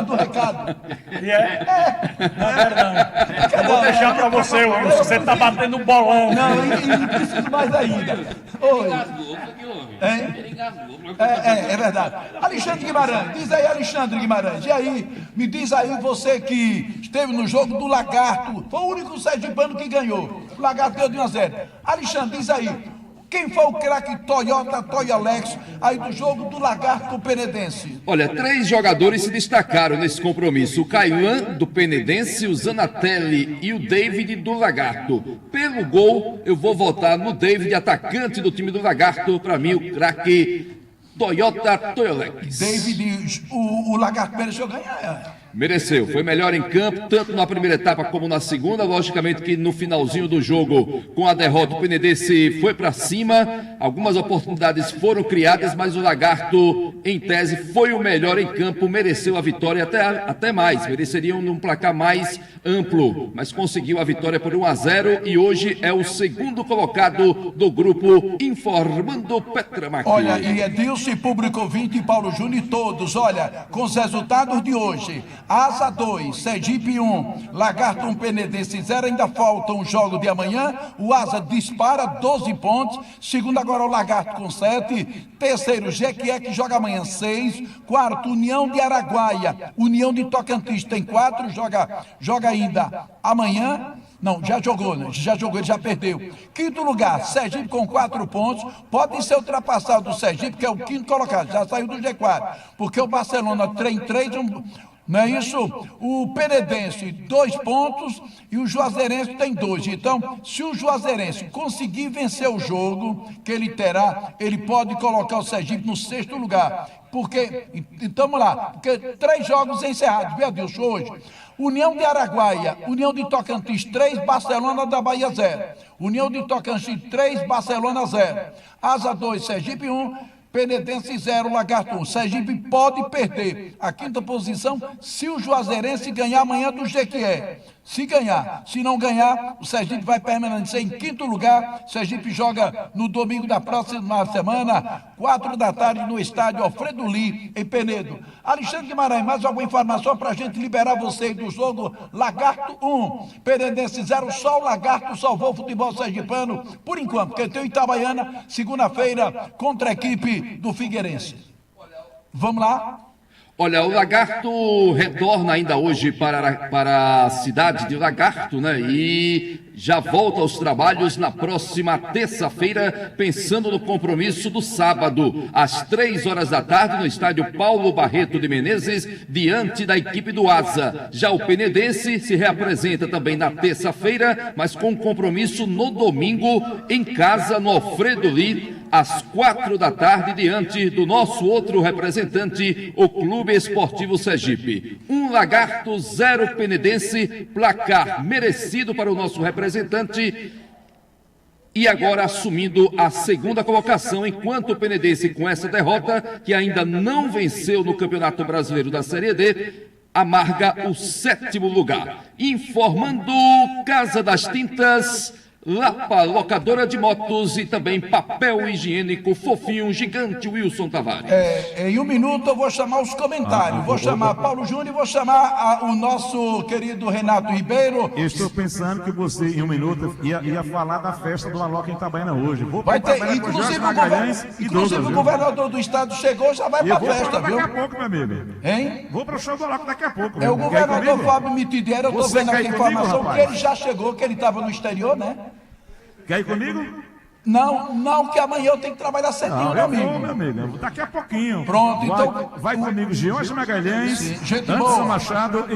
dando um recado. E não é verdade. Vou deixar para você, Wilson. Você está batendo um bolão. Não, e preciso mais ainda. Oi. É verdade. Alexandre Guimarães, diz aí, Alexandre Guimarães. E aí, me diz aí, você que esteve no jogo do Lagarto, foi o único sergipano que ganhou. O Lagarto ganhou de 1-0. Alexandre, diz aí, quem foi o craque Toyalex aí do jogo do Lagarto Penedense? Olha, 3 jogadores se destacaram nesse compromisso. O Caiuan, do Penedense, o Zanatelli e o David, do Lagarto. Pelo gol, eu vou votar no David, atacante do time do Lagarto. Para mim, o craque Toyalex. David, o Lagarto mereceu ganhar. Mereceu, foi melhor em campo, tanto na primeira etapa como na segunda. Logicamente que no finalzinho do jogo, com a derrota, o Penedense foi para cima. Algumas oportunidades foram criadas, mas o Lagarto, em tese, foi o melhor em campo, mereceu a vitória, até mais, mereceriam num placar mais amplo, mas conseguiu a vitória por 1-0 e hoje é o segundo colocado do grupo, informando Petra Marques. Olha, e Edilson, público ouvinte, Paulo Júnior e todos, olha, com os resultados de hoje: Asa 2, Sergipe 1, Lagarto 1, Penedense 0, ainda faltam os jogos de amanhã. O Asa dispara 12 pontos, segundo agora o Lagarto com 7, terceiro Jequié que joga amanhã 6, quarto União de Araguaia, União de Tocantins tem 4, joga ainda amanhã. Não, já jogou, né? Ele já perdeu. Quinto lugar, Sergipe com 4 pontos. Pode ser ultrapassado do Sergipe, que é o quinto colocado, já saiu do G4, porque o Barcelona tem 3, não é isso? O Penedense 2 pontos e o Juazeirense tem 2. Então, se o Juazeirense conseguir vencer o jogo que ele terá, ele pode colocar o Sergipe no 6º lugar. Porque, então vamos lá, porque 3 jogos encerrados, viu, Adilson, hoje. União de Araguaia, União de Tocantins 3, Barcelona da Bahia 0. União de Tocantins 3, Barcelona 0. Asa 2, Sergipe 1. Penedense 0, Lagarto 1. Sergipe pode perder a 5ª posição se o Juazeirense ganhar amanhã do Jequié. Se ganhar, se não ganhar, o Sergipe vai permanecer em 5º lugar. Sergipe joga no domingo da próxima semana, 4 da tarde, no estádio Alfredo Lee, em Penedo. Alexandre Guimarães, mais alguma informação para a gente liberar vocês do jogo? Lagarto 1, Penedense 0, só o Lagarto salvou o futebol sergipano, por enquanto, porque tem o Itabaiana, segunda-feira, contra a equipe do Figueirense. Vamos lá? Olha, o Lagarto retorna ainda hoje para a cidade de Lagarto, né? E já volta aos trabalhos na próxima terça-feira, pensando no compromisso do sábado, às 3 horas da tarde, no estádio Paulo Barreto de Menezes, diante da equipe do Asa. Já o Penedense se reapresenta também na terça-feira, mas com compromisso no domingo, em casa, no Alfredo Lee, às 4 da tarde, diante do nosso outro representante, o Clube Esportivo Sergipe. 1 Lagarto, 0 Penedense, placar merecido para o nosso representante. E agora assumindo a 2ª colocação, enquanto o Penedense, com essa derrota, que ainda não venceu no Campeonato Brasileiro da Série D, amarga o 7º lugar. Informando Casa das Tintas, Lapa, locadora de motos e também papel higiênico fofinho, gigante Wilson Tavares. Em 1 minuto eu vou chamar os comentários. Vou chamar Paulo Júnior e vou chamar o nosso querido Renato Ribeiro. Eu estou pensando que você, em 1 minuto, ia falar da festa do Aloca em Itabaiana hoje. Vai ter, inclusive o governador do estado chegou, já vai para a festa, viu? Daqui a pouco, meu amigo. Hein? Vou para o show do Aloca daqui a pouco. É o governador Fábio Mitidiero, eu estou vendo aqui a informação que ele já chegou, que ele estava no exterior, né? Quer ir comigo? Não, que amanhã eu tenho que trabalhar cedinho, meu amigo. Vou, meu amigo, daqui a pouquinho. Pronto, então. Vai comigo, George Magalhães, Anderson Machado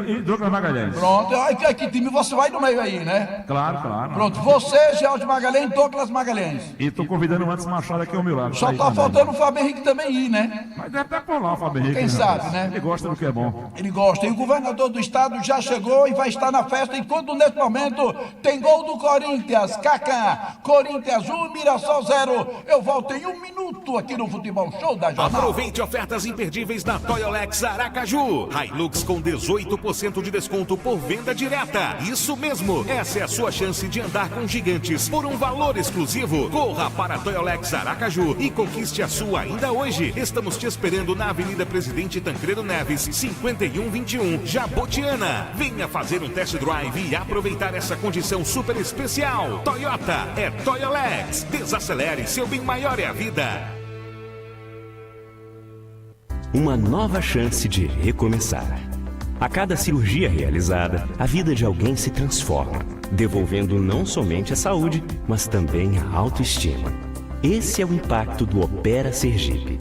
e Douglas Magalhães. Pronto, que time você vai no meio aí, né? Claro. Pronto, você, George Magalhães e Douglas Magalhães. E tô convidando o Anderson Machado aqui ao meu lado. Só tá faltando o Fábio Henrique também ir, né? Mas deve estar por lá o Fábio Henrique. Quem sabe, né? Ele gosta do que é bom. Ele gosta. E o governador do estado já chegou e vai estar na festa, enquanto nesse momento tem gol do Corinthians. Kaká, Corinthians Corinthians 1, Mirassol 0. Eu volto em 1 minuto aqui no Futebol Show da Jornal. Aproveite ofertas imperdíveis na Toyolex Aracaju. Hilux com 18% de desconto por venda direta. Isso mesmo, essa é a sua chance de andar com gigantes por um valor exclusivo. Corra para a Toyolex Aracaju e conquiste a sua ainda hoje. Estamos te esperando na Avenida Presidente Tancredo Neves, 5121, Jabotiana. Venha fazer um test drive e aproveitar essa condição super especial. Toyota é Toyolex. Desacelere, seu bem maior é a vida. Uma nova chance de recomeçar. A cada cirurgia realizada, a vida de alguém se transforma, devolvendo não somente a saúde, mas também a autoestima. Esse é o impacto do Opera Sergipe.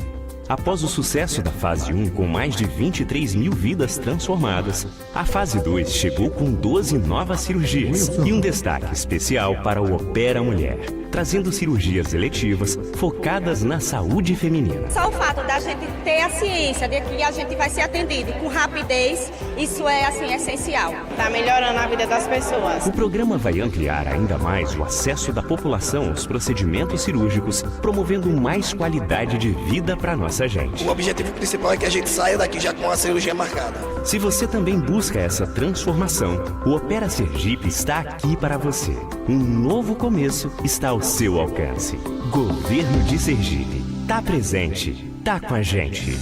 Após o sucesso da fase 1 com mais de 23 mil vidas transformadas, a fase 2 chegou com 12 novas cirurgias e um destaque especial para o Opera Mulher, trazendo cirurgias eletivas focadas na saúde feminina. Só o fato da gente ter a ciência de que a gente vai ser atendido com rapidez, isso é assim essencial. Está melhorando a vida das pessoas. O programa vai ampliar ainda mais o acesso da população aos procedimentos cirúrgicos, promovendo mais qualidade de vida para nossa gente. O objetivo principal é que a gente saia daqui já com a cirurgia marcada. Se você também busca essa transformação, o Opera Sergipe está aqui para você. Um novo começo está ao seu alcance. Governo de Sergipe. Tá presente. Tá com a gente.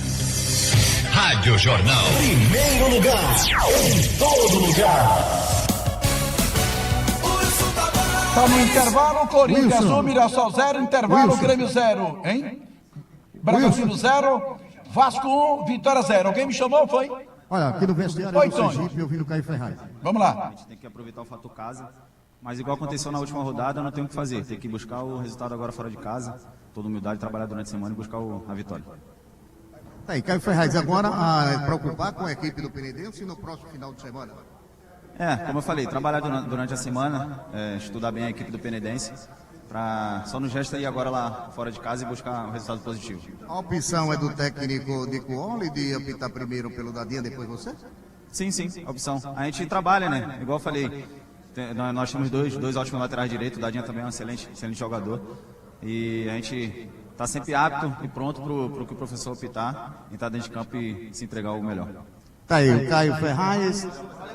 Rádio Jornal. Primeiro lugar. Em todo lugar. Tá no intervalo, Corinthians 1, Mirassol 0, intervalo, Grêmio 0, hein? Bragantino 0, Vasco 1, Vitória 0. Alguém me chamou, foi? Olha, aqui no vestiário do Sergipe, eu vim no Caio Ferraz. Vamos lá. A gente tem que aproveitar o fator casa, mas igual aconteceu na última rodada, não tem o que fazer. Tem que buscar o resultado agora fora de casa, toda humildade, trabalhar durante a semana e buscar a vitória. Tá aí, Caio Ferraz, agora preocupar com a equipe do Penedense no próximo final de semana? Como eu falei, trabalhar durante a semana, estudar bem a equipe do Penedense, só nos resta ir agora lá fora de casa e buscar um resultado positivo. A opção é do técnico de Cooli de apitar primeiro pelo Dadinha, depois você? Sim, a opção. A gente trabalha, né? Igual eu falei, nós temos dois ótimos laterais direitos, o Dadinha também é um excelente jogador. E a gente está sempre apto e pronto para o que o professor optar, entrar dentro de campo e se entregar o melhor. Tá aí, o Caio Ferraz,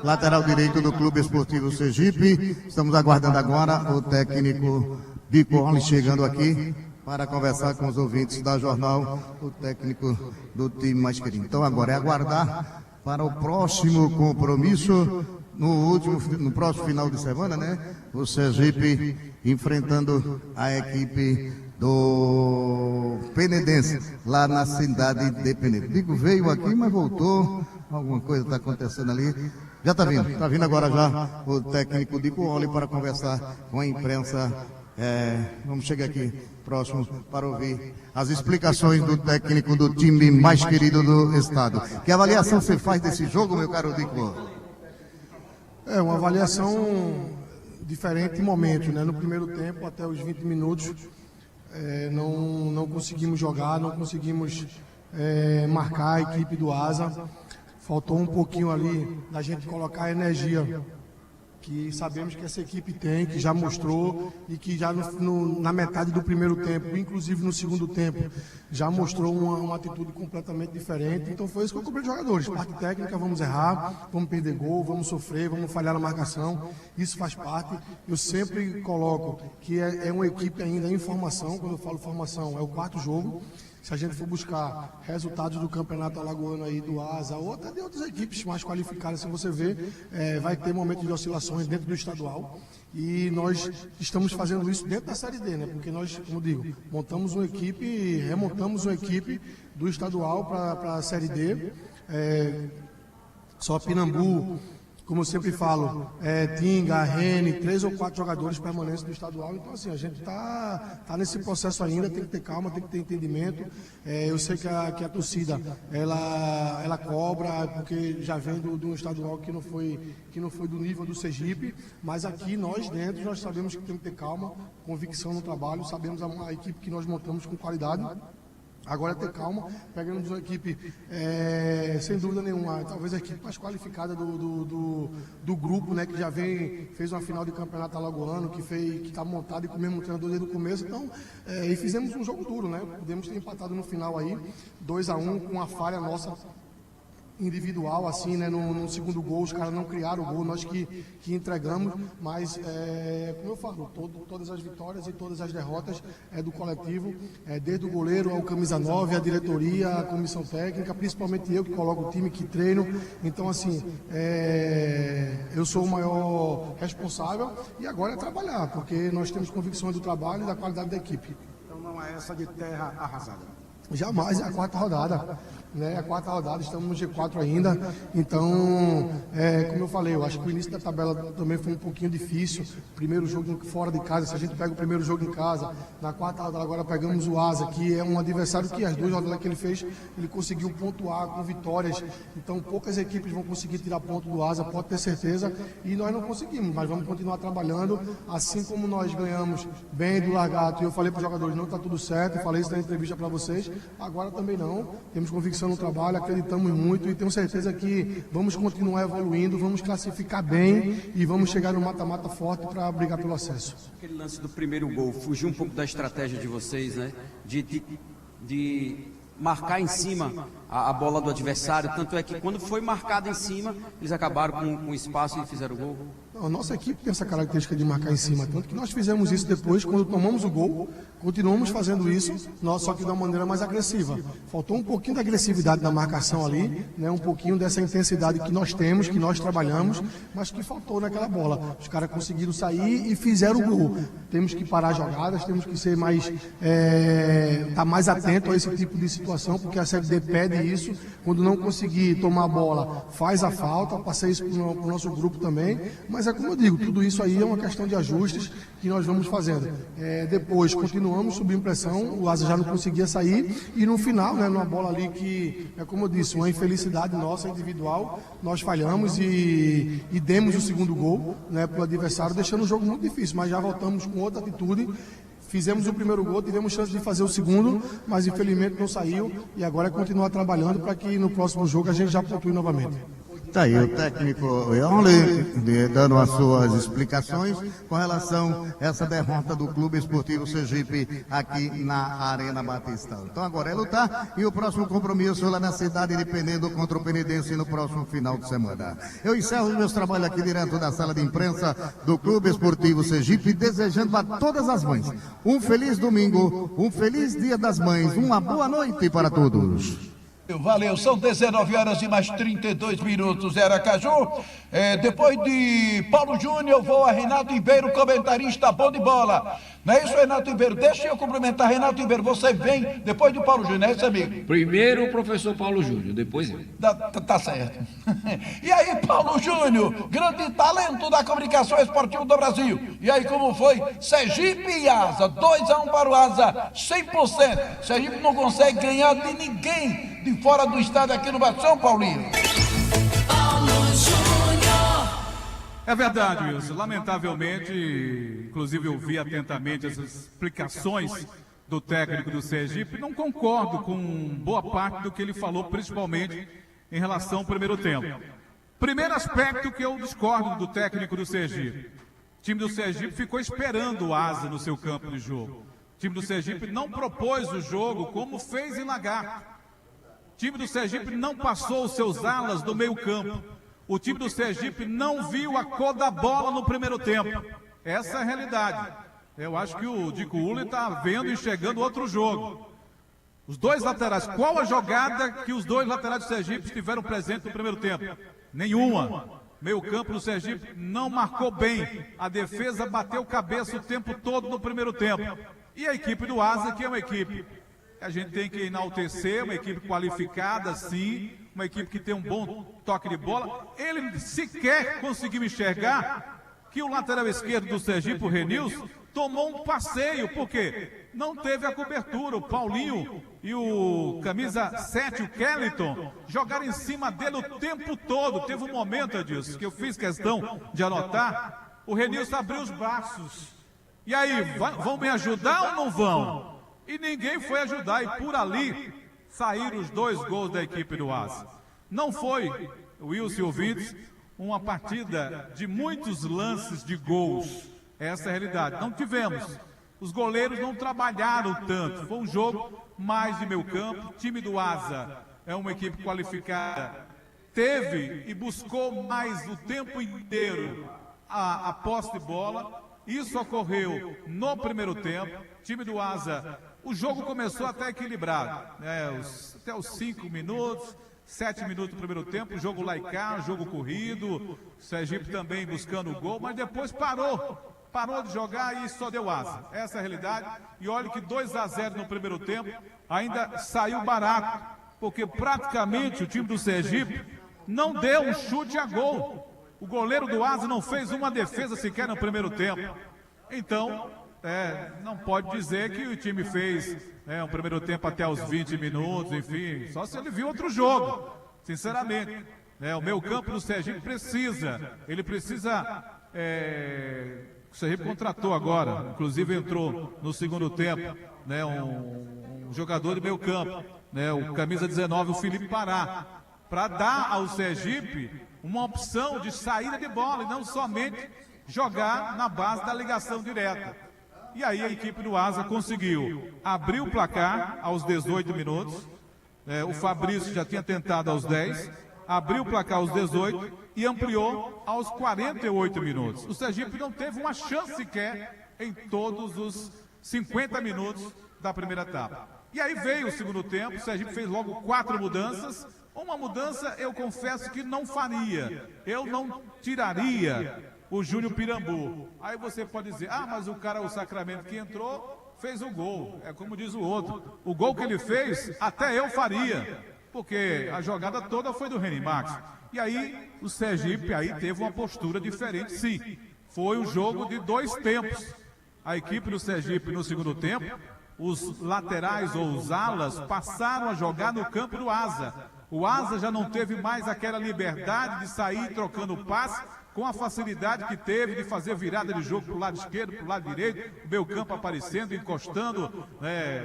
lateral direito do Clube Esportivo Sergipe. Estamos aguardando agora o técnico de Cooli chegando aqui para conversar com os ouvintes da Jornal, o técnico do time mais querido. Então agora é aguardar para o próximo compromisso, no próximo final de semana, né? O Sergipe enfrentando a equipe do Penedense, lá na cidade de Penedo. Digo, veio aqui, mas voltou, alguma coisa está acontecendo ali. Já está vindo agora já o técnico de Cooli para conversar com a imprensa. Vamos chegar aqui próximo para ouvir as explicações do técnico do time mais querido do estado. Que avaliação você faz desse jogo, meu caro Dico? É uma avaliação diferente em momentos, né? No primeiro tempo, até os 20 minutos, não conseguimos jogar, não conseguimos marcar a equipe do Asa. Faltou um pouquinho ali da gente colocar a energia que sabemos que essa equipe tem, que já mostrou e que já na metade do primeiro tempo, inclusive no segundo tempo, já mostrou uma atitude completamente diferente. Então foi isso que eu cobrei de jogadores. Parte técnica, vamos errar, vamos perder gol, vamos sofrer, vamos falhar na marcação. Isso faz parte. Eu sempre coloco que é uma equipe ainda em formação. Quando eu falo formação, é o 4º jogo. Se a gente for buscar resultados do campeonato alagoano aí, do Asa, ou até de outras equipes mais qualificadas, se você ver, vai ter momentos de oscilações dentro do estadual. E nós estamos fazendo isso dentro da Série D, né? Porque nós, como digo, montamos uma equipe, remontamos uma equipe do estadual para a Série D. Só Pinambu, como eu sempre falo, Tinga, Rene, 3 ou 4 jogadores permanentes do estadual. Então, assim, a gente tá nesse processo ainda, tem que ter calma, tem que ter entendimento. Eu sei que a torcida, ela cobra, porque já vem do estadual que não foi do nível do Sergipe, mas aqui nós dentro, nós sabemos que tem que ter calma, convicção no trabalho, sabemos a equipe que nós montamos com qualidade. Agora ter calma, pegamos uma equipe, sem dúvida nenhuma, talvez a equipe mais qualificada do grupo, né, que já fez uma final de campeonato alagoano, que está montado e com o mesmo treinador desde o começo, então, e fizemos um jogo duro, né, podemos ter empatado no final aí, 2-1, com uma falha nossa individual, assim, né, no segundo gol, os caras não criaram o gol, nós que entregamos, mas, como eu falo, todas as vitórias e todas as derrotas é do coletivo, desde o goleiro ao camisa 9, a diretoria, a comissão técnica, principalmente eu que coloco o time, que treino, então, assim, eu sou o maior responsável e agora é trabalhar, porque nós temos convicções do trabalho e da qualidade da equipe. Então não é essa de terra arrasada? Jamais, é a quarta rodada. Né? A quarta rodada, estamos no G4 ainda, então, como eu falei, eu acho que o início da tabela também foi um pouquinho difícil, primeiro jogo fora de casa, se a gente pega o primeiro jogo em casa, na quarta rodada agora pegamos o Asa, que é um adversário que as 2 rodadas que ele fez, ele conseguiu pontuar com vitórias, então poucas equipes vão conseguir tirar ponto do Asa, pode ter certeza, e nós não conseguimos, mas vamos continuar trabalhando, assim como nós ganhamos bem do Lagarto, e eu falei para os jogadores, não está tudo certo, eu falei isso na entrevista para vocês, agora também não, temos convicção no trabalho, acreditamos muito e tenho certeza que vamos continuar evoluindo, vamos classificar bem e vamos chegar no mata-mata forte para brigar pelo acesso. Aquele lance do primeiro gol fugiu um pouco da estratégia de vocês, né? De marcar em cima a bola do adversário, tanto é que quando foi marcado em cima, eles acabaram com espaço e fizeram o gol. A nossa equipe tem essa característica de marcar em cima, tanto que nós fizemos isso depois, quando tomamos o gol, continuamos fazendo isso, só que de uma maneira mais agressiva. Faltou um pouquinho da agressividade da marcação ali, né, um pouquinho dessa intensidade que nós temos, que nós trabalhamos, mas que faltou naquela bola. Os caras conseguiram sair e fizeram o gol. Temos que parar jogadas, temos que ser mais, estar mais atento a esse tipo de situação, porque a Série D pede isso. Quando não conseguir tomar a bola, faz a falta, passei isso para o nosso grupo também, mas como eu digo, tudo isso aí é uma questão de ajustes que nós vamos fazendo. Depois, continuamos subindo pressão, o Asa já não conseguia sair, e no final, né, numa bola ali que, como eu disse, uma infelicidade nossa individual, nós falhamos e demos o segundo gol, né, para o adversário, deixando o jogo muito difícil, mas já voltamos com outra atitude. Fizemos o primeiro gol, tivemos chance de fazer o segundo, mas infelizmente não saiu, e agora é continuar trabalhando para que no próximo jogo a gente já pontue novamente. Está aí o técnico Yonli dando as suas explicações com relação a essa derrota do Clube Esportivo Sergipe aqui na Arena Batistão. Então agora é lutar e o próximo compromisso lá na cidade de Penedo contra o Penedense no próximo final de semana. Eu encerro os meus trabalhos aqui direto da sala de imprensa do Clube Esportivo Sergipe, desejando a todas as mães um feliz domingo, um feliz Dia das Mães, uma boa noite para todos. Valeu, são 19 horas e mais 32 minutos, Aracaju. Depois de Paulo Júnior, eu vou a Renato Ribeiro, comentarista bom de bola. Não é isso, Renato Ribeiro? Deixa eu cumprimentar, Renato Ribeiro. Você vem depois do Paulo Júnior, é isso, amigo? Primeiro o professor Paulo Júnior, depois ele. Tá certo. E aí, Paulo Júnior, grande talento da comunicação esportiva do Brasil. E aí, como foi? Sergipe e Asa, 2-1 para o Asa, 100%. Sergipe não consegue ganhar de ninguém de fora do estado aqui no Batistão, Paulinho. É verdade, Wilson. Lamentavelmente, inclusive eu vi atentamente essas explicações do técnico do Sergipe. Não concordo com boa parte do que ele falou, principalmente em relação ao primeiro tempo. Primeiro aspecto que eu discordo do técnico do Sergipe. O time do Sergipe ficou esperando o Asa no seu campo de jogo. O time do Sergipe não propôs o jogo como fez em Lagarto. O time do Sergipe não passou os seus alas do meio campo. O time do Sergipe não viu a cor da bola no primeiro tempo. Essa é a realidade. Eu acho que o Dico Uli está vendo e enxergando outro jogo. Os dois laterais, qual a jogada que os dois laterais do Sergipe estiveram presentes no primeiro tempo? Nenhuma. Meio campo do Sergipe não marcou bem. A defesa bateu cabeça o tempo todo no primeiro tempo. E a equipe do Asa, que é uma equipe que a gente tem que enaltecer, uma equipe qualificada, sim, uma equipe que tem um bom toque de bola. Ele sequer conseguiu enxergar que o lateral esquerdo do Sergipe, o Renilson, tomou um passeio, porque não teve a cobertura. O Paulinho e o camisa 7, o Kellyton, jogaram em cima dele o tempo todo. Teve um momento disso que eu fiz questão de anotar. O Renilson abriu os braços. E aí, vão me ajudar ou não vão? e ninguém foi ajudar, e por ali saíram os 2 gols da equipe do Asa. Não foi, Wilson e ouvintes, uma partida de muitos lances de gols. Essa é a realidade. Não tivemos. Os goleiros não trabalharam tanto. Foi um jogo mais de meio campo. O time do Asa é uma equipe qualificada. Teve e buscou mais o tempo inteiro a posse de bola. Isso ocorreu no primeiro tempo. O time do Asa, o jogo começou até equilibrado, né? Até os 5 minutos, 7 minutos do primeiro tempo, o jogo lá e cá, jogo corrido, o Sergipe também buscando o gol, mas depois parou de jogar e só deu Asa. Essa é a realidade. E olha que 2-0 no primeiro tempo ainda saiu barato, porque praticamente o time do Sergipe não deu um chute a gol. O goleiro do Asa não fez uma defesa sequer no primeiro tempo. Então, não pode dizer que o time fez um primeiro tempo até os 20 minutos, enfim, só se ele viu outro jogo, sinceramente. O meio campo do Sergipe precisa, o Sergipe contratou agora, inclusive entrou no segundo tempo, um jogador de meio campo, o camisa 19, o Felipe Pará, para dar ao Sergipe uma opção de saída de bola e não somente jogar na base da ligação direta. E aí a equipe do Asa conseguiu abrir o placar aos 18 minutos, o Fabrício já tinha tentado aos 10, abriu o placar aos 18 e ampliou aos 48 minutos. O Sergipe não teve uma chance sequer em todos os 50 minutos da primeira etapa. E aí veio o segundo tempo, o Sergipe fez logo 4 mudanças. Uma mudança eu confesso que não faria, eu não tiraria o Júnior Pirambu. Aí você pode dizer, mas o Sacramento que entrou fez o gol, é como diz o outro, o gol que ele fez até eu faria, porque a jogada toda foi do Renimax. E aí o Sergipe aí teve uma postura diferente, sim, foi um jogo de 2 tempos. A equipe do Sergipe no segundo tempo, os laterais ou os alas passaram a jogar no campo do Asa. O Asa já não teve mais aquela liberdade de sair trocando passe com a facilidade que teve de fazer virada de jogo para o lado esquerdo, para o lado direito, o meio campo aparecendo, encostando,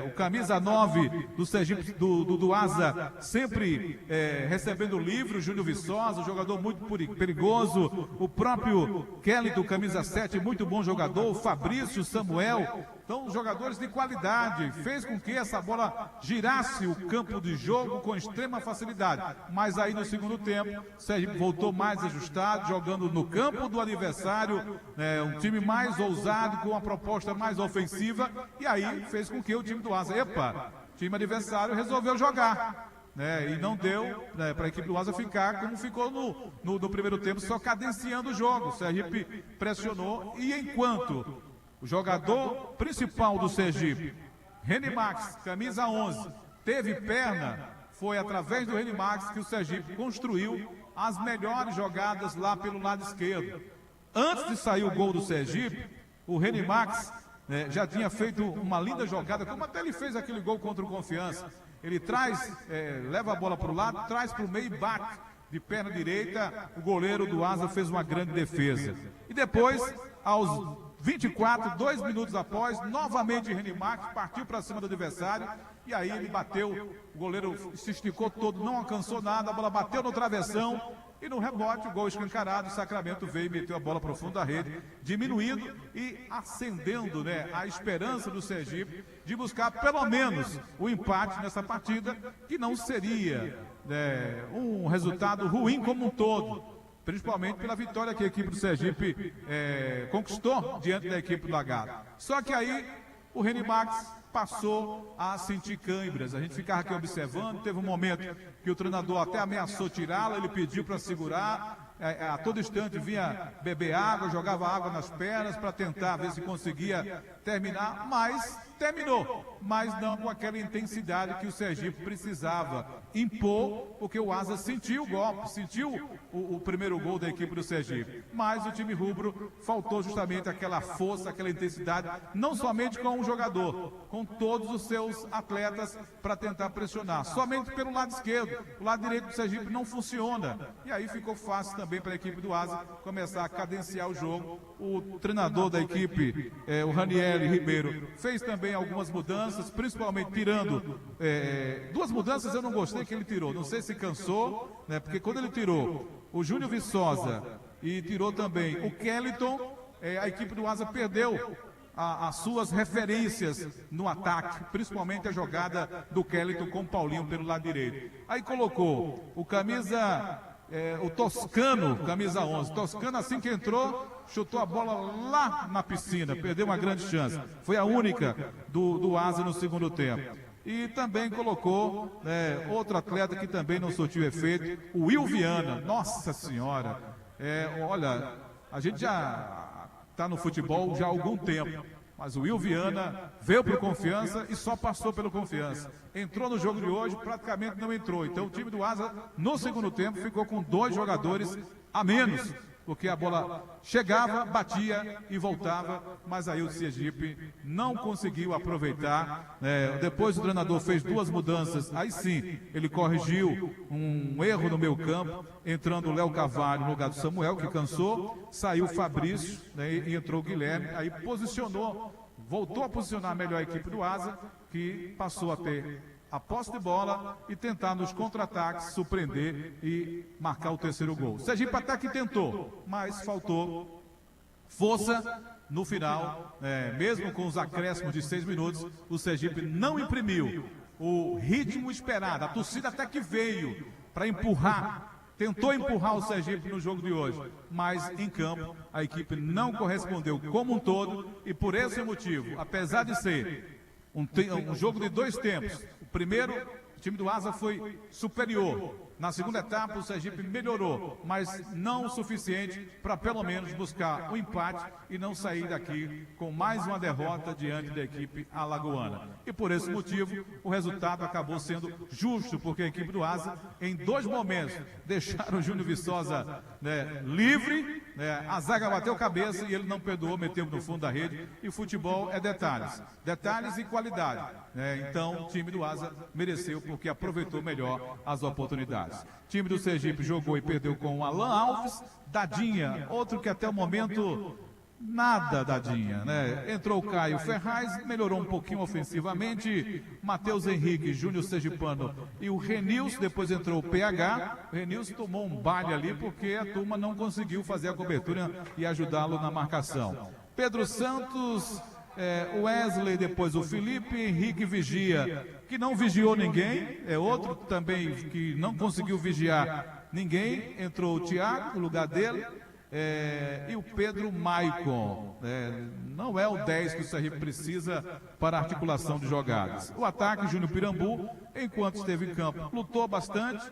o camisa 9 do Sergipe, do Asa, sempre recebendo livre, o Júnior Viçosa, um jogador muito perigoso, o próprio Kelly do camisa 7, muito bom jogador, o Fabrício, o Samuel, então jogadores de qualidade, fez com que essa bola girasse o campo de jogo com extrema facilidade, mas aí no segundo tempo, o Sergipe voltou mais ajustado, jogando no campo do adversário, um time mais ousado, com uma proposta mais ofensiva, e aí fez com que o time do Asa, o time adversário resolveu jogar, e não deu para a equipe do Asa ficar como ficou no primeiro tempo, só cadenciando o jogo. O Sergipe pressionou, e enquanto o jogador principal do Sergipe, Renimax, camisa 11, teve perna, foi através do Renimax que o Sergipe construiu as melhores jogadas lá pelo lado esquerdo. Antes de sair o gol do Sergipe, o Renimax já tinha feito uma linda jogada, como até ele fez aquele gol contra o Confiança. Ele leva a bola para o lado, traz para o meio e bate de perna direita. O goleiro do Asa fez uma grande defesa. E depois, aos 24, 2 minutos após, novamente Renimax partiu para cima do adversário, e aí ele bateu, o goleiro se esticou todo, não alcançou nada, a bola bateu no travessão, e no rebote, o gol escancarado, o Sacramento veio e meteu a bola para o fundo da rede, diminuindo e acendendo a esperança do Sergipe de buscar pelo menos o empate nessa partida, que não seria um resultado ruim como um todo, principalmente pela vitória que a equipe do Sergipe conquistou diante da equipe do Lagarto. Só que aí o Renimax passou a sentir câimbras. A gente ficava aqui observando, teve um momento que o treinador até ameaçou tirá-la, ele pediu para segurar, a todo instante vinha beber água, jogava água nas pernas para tentar ver se conseguia terminar, mas terminou, mas não com aquela intensidade que o Sergipe precisava impor, porque o Asa sentiu o golpe, sentiu o primeiro gol da equipe do Sergipe, mas o time rubro faltou justamente aquela força, aquela intensidade, não somente com um jogador, com todos os seus atletas para tentar pressionar, somente pelo lado esquerdo, o lado direito do Sergipe não funciona, e aí ficou fácil também para a equipe do Asa começar a cadenciar o jogo. O treinador da equipe, o Ranieri Ribeiro, fez também algumas mudanças, principalmente tirando... duas mudanças eu não gostei que ele tirou. Não sei se cansou, né? Porque quando ele tirou o Júnior Viçosa e tirou também o Kellyton, a equipe do Asa perdeu as suas referências no ataque, principalmente a jogada do Kellyton com o Paulinho pelo lado direito. Aí colocou o camisa... o Toscano, camisa 11. Toscano, assim que entrou, chutou a bola lá na piscina, perdeu uma grande chance. Foi a única do Asa no segundo tempo. E também colocou outro atleta que também não surtiu efeito, o Will Viana. Nossa Senhora! Olha, a gente já está no futebol já há algum tempo. Mas o Will Viana veio para o Confiança e só passou pelo Confiança. Entrou no jogo de hoje, praticamente não entrou. Então o time do Asa, no segundo tempo, ficou com 2 jogadores a menos. Porque a bola chegava, batia e voltava, mas aí o Sergipe não conseguiu aproveitar. Depois o treinador fez 2 mudanças, aí sim, ele corrigiu um erro no meio campo, entrando o Léo Carvalho no lugar do Samuel, que cansou, saiu o Fabrício, e entrou o Guilherme, aí voltou a posicionar melhor a equipe do Asa, que passou a ter a posse de bola e tentar nos contra-ataques surpreender e marcar o terceiro gol. O Sergipe até que tentou, mas faltou força no final, mesmo com os acréscimos de 6 minutos, o Sergipe não imprimiu o ritmo esperado. A torcida até que veio para empurrar, tentou empurrar o Sergipe no jogo de hoje, mas em campo a equipe não correspondeu como um todo e por esse motivo, apesar de ser um jogo de 2 tempos, o primeiro, o time do Asa foi superior. Na segunda etapa, o Sergipe melhorou, mas não o suficiente para pelo menos buscar o empate e não sair daqui com mais uma derrota diante da equipe alagoana. E por esse motivo, o resultado acabou sendo justo, porque a equipe do Asa, em 2 momentos, deixaram o Júnior Viçosa livre, a zaga bateu cabeça e ele não perdoou, meteu no fundo da rede. E futebol é detalhes, detalhes e qualidade. Então, o time do Asa mereceu porque aproveitou melhor as oportunidades. O time do Sergipe jogou e perdeu com o Alan Alves, Dadinha, outro que até o momento nada, Dadinha, Entrou o Caio Ferraz, melhorou um pouquinho ofensivamente, Matheus Henrique, Júnior Sergipano e o Renilson, depois entrou o PH, o Renilson tomou um baile ali porque a turma não conseguiu fazer a cobertura e ajudá-lo na marcação. Pedro Santos, o Wesley, depois o Felipe, Henrique Vigia, que não vigiou ninguém, outro também que não conseguiu vigiar ninguém, entrou o Thiago no lugar dele, e o Pedro Maicon, não é o 10 que o Sergipe precisa para a articulação de jogadas. O ataque, Júnior Pirambu, enquanto esteve em campo, lutou bastante,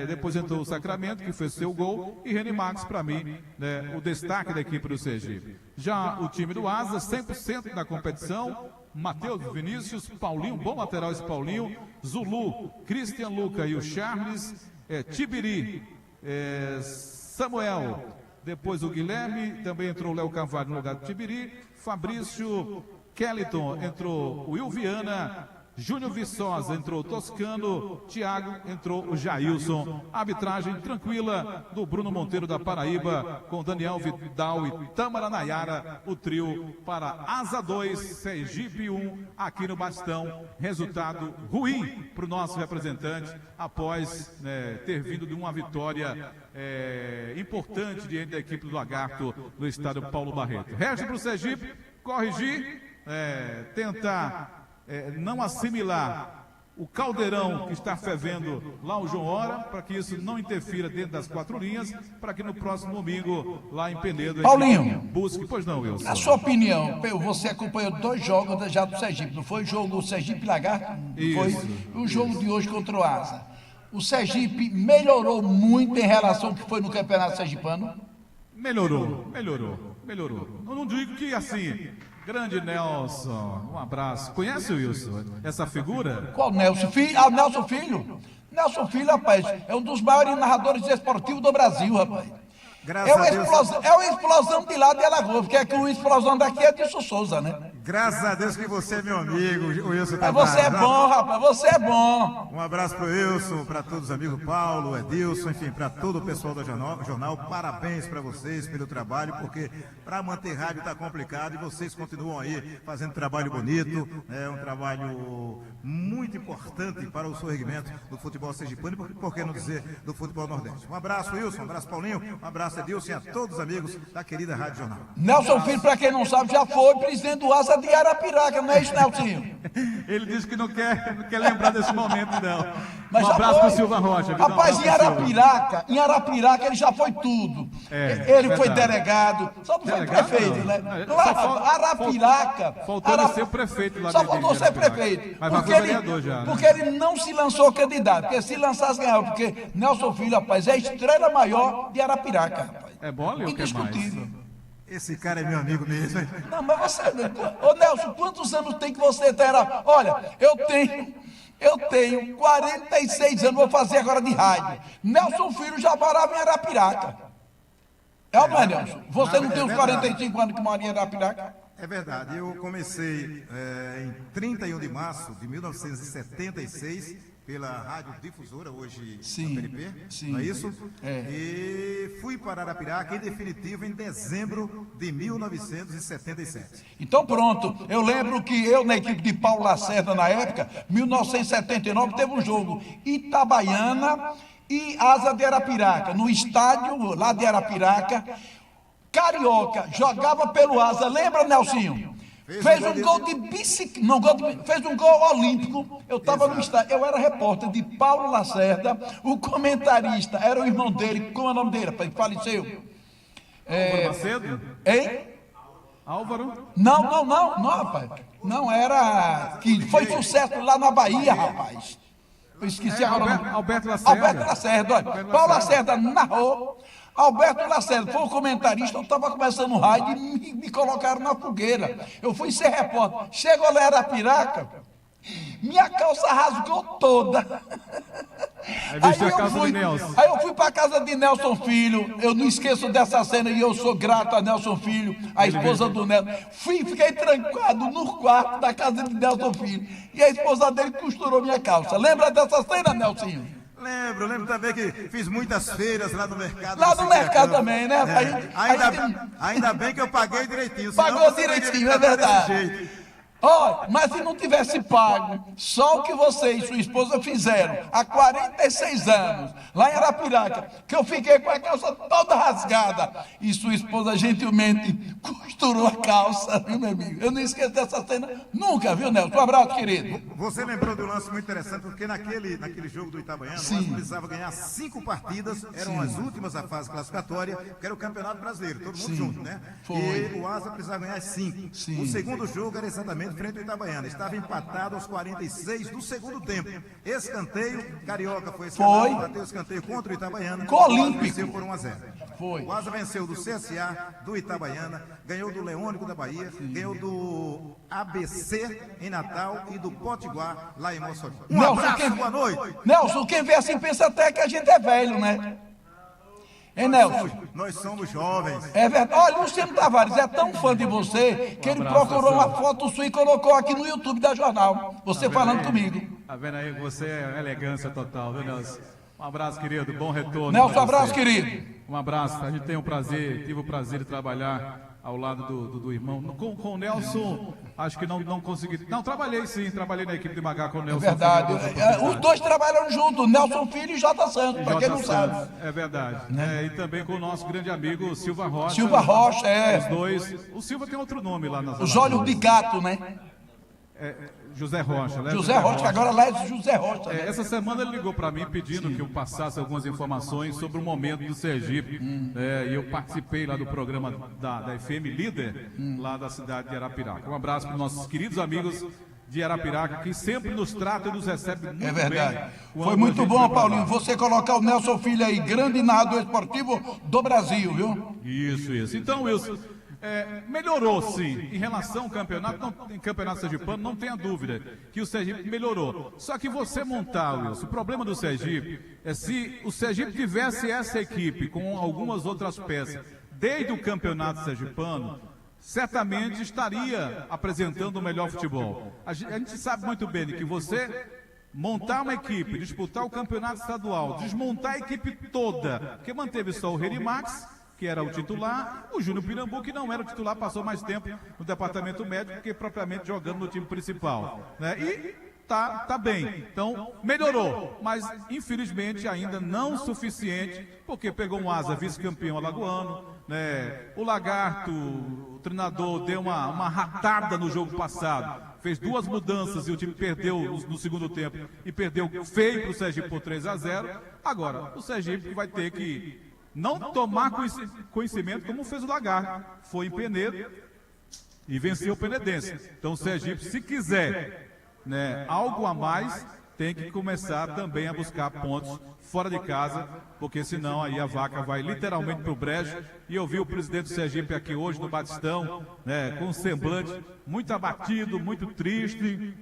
depois entrou o Sacramento, que fez seu gol, e Reni Marques, para mim, o destaque da equipe do Sergipe. Já o time do Asa, 100% da competição, Matheus, Vinícius, Paulinho, bom lateral esse Paulinho, Zulu, Christian Luca e o Charles, Tibiri, Samuel, depois o Guilherme, também entrou o Léo Carvalho no lugar do Tibiri, Fabrício, Kellyton, entrou o Will Viana, Júnior Viçosa, entrou o Toscano, Thiago, entrou o Jailson. Arbitragem tranquila do Bruno Monteiro da Paraíba, com Daniel Vidal e Tâmara Nayara, o trio para Asa 2, Sergipe 1, aqui no Bastão. Resultado ruim para o nosso representante, após ter vindo de uma vitória importante diante da equipe do Lagarto no estádio Paulo Barreto. Resta para o Sergipe corrigir, tentar não assimilar o caldeirão que está fervendo lá o João Hora, para que isso não interfira dentro das 4 linhas, para que no próximo domingo, lá em Penedo, Paulinho, busque. Pois não, Wilson. Na sua opinião, você acompanhou 2 jogos já do Sergipe, não foi o jogo do Sergipe Lagarto? Foi o jogo de hoje contra o Asa. O Sergipe melhorou muito em relação ao que foi no Campeonato Sergipano? Melhorou. Não digo que assim... Grande Nelson, um abraço. Conhece o Wilson, essa figura? Qual Nelson Filho? Nelson Filho. Nelson Filho, rapaz, é um dos maiores narradores esportivos do Brasil, rapaz. É uma explosão de lá de Alagoas, porque o explosão daqui é de Souza, né? Graças a Deus que você é meu amigo, o Wilson Tavares. Você é bom, rapaz, você é bom. Um abraço pro Wilson, para todos os amigos, Paulo, Edilson, enfim, para todo o pessoal do jornal. Parabéns para vocês pelo trabalho, porque para manter rádio tá complicado e vocês continuam aí fazendo trabalho bonito, é um trabalho muito importante para o sorregimento do futebol sergipano e, por que não dizer, do futebol nordeste. Um abraço, Wilson, um abraço, Paulinho, um abraço, Edilson, e a todos os amigos da querida Rádio Jornal. Nelson Filho, para quem não sabe, já foi presidente do Asa de Arapiraca, não é isso, Nelsinho? Ele disse que não quer lembrar desse momento, não. Mas um abraço pro Silva Rocha. Rapaz, em Arapiraca ele já foi tudo. Ele foi delegado, só não foi prefeito, né? Arapiraca. Faltou ser o prefeito lá. Só faltou ser prefeito. Mas foi vereador já. Porque ele não se lançou candidato, porque se lançasse ganhava, porque Nelson Filho, rapaz, é a estrela maior de Arapiraca, rapaz. É bom ali o que mais? Esse cara é meu amigo mesmo, hein? Não, mas você... Ô, Nelson, quantos anos tem que você terá? Olha, eu tenho 46 anos, vou fazer agora de rádio. Nelson Filho já morava em Arapiraca. É ou não é, Nelson? Você não tem uns 45 anos que mora em Arapiraca? É verdade, eu comecei em 31 de março de 1976... pela Rádio Difusora, hoje sim, PNP, sim, não é isso? É. E fui para Arapiraca, em definitivo, em dezembro de 1977. Então pronto, eu lembro que eu, na equipe de Paulo Lacerda, na época, 1979, teve um jogo Itabaiana e Asa de Arapiraca, no estádio lá de Arapiraca. Carioca jogava pelo Asa, lembra, Nelsinho? Fez um gol de bicicleta, fez um gol olímpico. Eu estava no estádio, eu era repórter de Paulo Lacerda, o comentarista era o irmão dele, como é o nome dele, rapaz, que faleceu? Álvaro Macedo? Hein? Álvaro? Não, rapaz. Não, era que foi sucesso lá na Bahia, rapaz. Eu esqueci agora. Alberto Lacerda. Alberto Lacerda, olha. Paulo Lacerda narrou. Alberto Lacerda foi o comentarista, eu estava começando o rádio e me colocaram na fogueira. Eu fui ser repórter. Chegou lá em Arapiraca, minha calça rasgou toda. Aí eu fui para a casa de Nelson Filho. Eu não esqueço dessa cena e eu sou grato a Nelson Filho, a esposa do Nelson. Fiquei trancado no quarto da casa de Nelson Filho. E a esposa dele costurou minha calça. Lembra dessa cena, Nelsinho? Lembro também que fiz muitas feiras lá no mercado. Lá no mercado também, né? Ainda bem que eu paguei direitinho. Pagou direitinho, é verdade. Olha, mas se não tivesse pago só o que você e sua esposa fizeram há 46 anos, lá em Arapiraca, que eu fiquei com a calça toda rasgada, e sua esposa gentilmente costurou a calça, viu, meu amigo? Eu não esqueço dessa cena nunca, viu, Nelson? Um abraço, querido. Você lembrou de um lance muito interessante, porque naquele jogo do Itabaiana, nós precisava ganhar 5 partidas, eram as últimas da fase classificatória, que era o Campeonato Brasileiro, todo mundo junto, né? Foi. E o Asa precisava ganhar 5. O segundo jogo era exatamente frente ao Itabaiana. Estava empatado aos 46 do segundo tempo. Escanteio, Carioca foi escanteio, bateu escanteio contra o Itabaiana. Olímpico. Venceu por 1-0. Foi. O Asa venceu do CSA, do Itabaiana, ganhou do Leônico da Bahia, ganhou do ABC em Natal e do Potiguar lá em Mossoró. Boa noite. Nelson, quem vê assim pensa até que a gente é velho, né? Hein, Nelson? Nós somos jovens. É verdade. Olha, o Luciano Tavares é tão fã de você que ele procurou uma foto sua e colocou aqui no YouTube da Jornal. Você falando comigo. Tá vendo aí? Você é elegância total, viu, Nelson? Um abraço, querido. Bom retorno. Nelson, abraço, querido. Um abraço. A gente tem tive o prazer de trabalhar ao lado do irmão. Com o Nelson, acho que não consegui. Não, trabalhei na equipe de Magá com o Nelson. É verdade. Os dois trabalharam juntos, Nelson Filho e J. Santos, para quem não sabe. É verdade. E também com o nosso grande amigo Silva Rocha. Silva Rocha, Os dois. O Silva tem outro nome lá nas Os olhos de gato, né? José Rocha, né? José Rocha, que agora lá é José Rocha. Né? Essa semana ele ligou para mim pedindo que eu passasse algumas informações sobre o momento do Sergipe. E eu participei lá do programa da FM Líder, lá da cidade de Arapiraca. Um abraço para os nossos queridos amigos de Arapiraca, que sempre nos trata e nos recebe muito bem. É verdade. Foi muito bom, Paulinho, você colocar o Nelson Filho aí, grande narrador esportivo do Brasil, viu? Isso. Então, Wilson... melhorou sim, em relação ao campeonato, em campeonato sergipano, não tenha dúvida que o Sergipe melhorou. Só que você montar, Wilson, o problema do Sergipe é se o Sergipe tivesse essa equipe com algumas outras peças desde o campeonato sergipano, certamente estaria apresentando o melhor futebol. A gente sabe muito bem que você montar uma equipe, disputar o campeonato estadual, desmontar a equipe toda, porque manteve só o Renimax, que era o titular, o Júnior Pirambu, que não era o titular, passou mais tempo no departamento médico que propriamente jogando no time principal, né? E tá bem, então melhorou, mas infelizmente ainda não suficiente, porque pegou um Asa vice-campeão alagoano, né? O Lagarto, o treinador, deu uma ratada no jogo passado, fez 2 mudanças e o time perdeu no segundo tempo e perdeu feio para o Sergipe por 3-0. Agora, o Sergipe vai ter que não tomar conhecimento como fez o Lagarto, foi em Penedo e venceu o Penedense. Então o Sergipe, se quiser, né, algo a mais, tem que começar também a buscar pontos fora de casa, porque senão aí a vaca vai literalmente para o brejo. E eu vi o presidente do Sergipe aqui hoje no Batistão, né, com um semblante muito abatido, muito triste,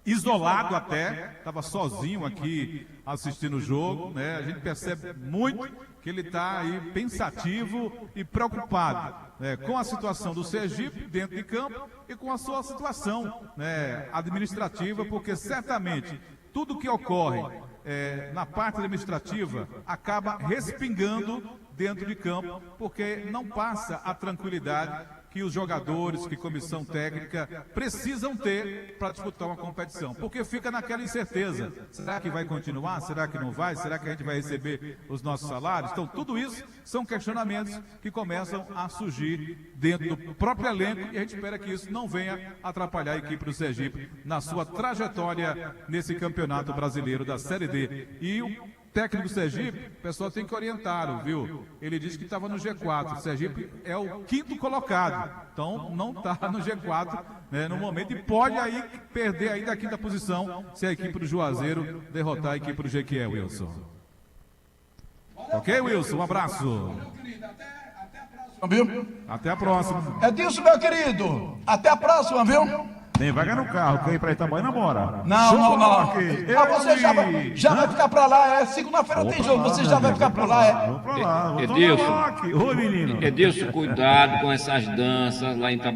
isolado até, estava sozinho aqui assistindo o jogo, né? A gente percebe muito que ele está aí pensativo e preocupado, né, com a situação do Sergipe dentro de campo e com a sua situação, né, administrativa, porque certamente tudo que ocorre na parte administrativa acaba respingando dentro de campo, porque não passa a tranquilidade que os jogadores, que comissão técnica precisam ter para disputar uma competição, porque fica naquela incerteza, será que vai continuar, será que não vai, será que a gente vai receber os nossos salários? Então tudo isso são questionamentos que começam a surgir dentro do próprio elenco e a gente espera que isso não venha atrapalhar a equipe do Sergipe na sua trajetória nesse campeonato brasileiro da Série D. E o técnico do Sergipe, o pessoal tem que orientar, viu? Ele disse que estava no G4. O Sergipe é o 5º colocado, então não está no G4, né, no momento, e pode aí perder ainda a 5ª posição se a equipe do Juazeiro derrotar a equipe do Jequié, Wilson. Ok, Wilson? Um abraço. Viu? Até a próxima. É disso, meu querido. Até a próxima, viu? Tem vaga no carro, quer ir pra Itabaiana, namora. Não. Você já vai ficar pra lá, segunda-feira tem jogo, você já vai ficar pra lá, Vou pra lá, Edilson, Oi, menino. Edilson, cuidado com essas danças lá em Itabaiana.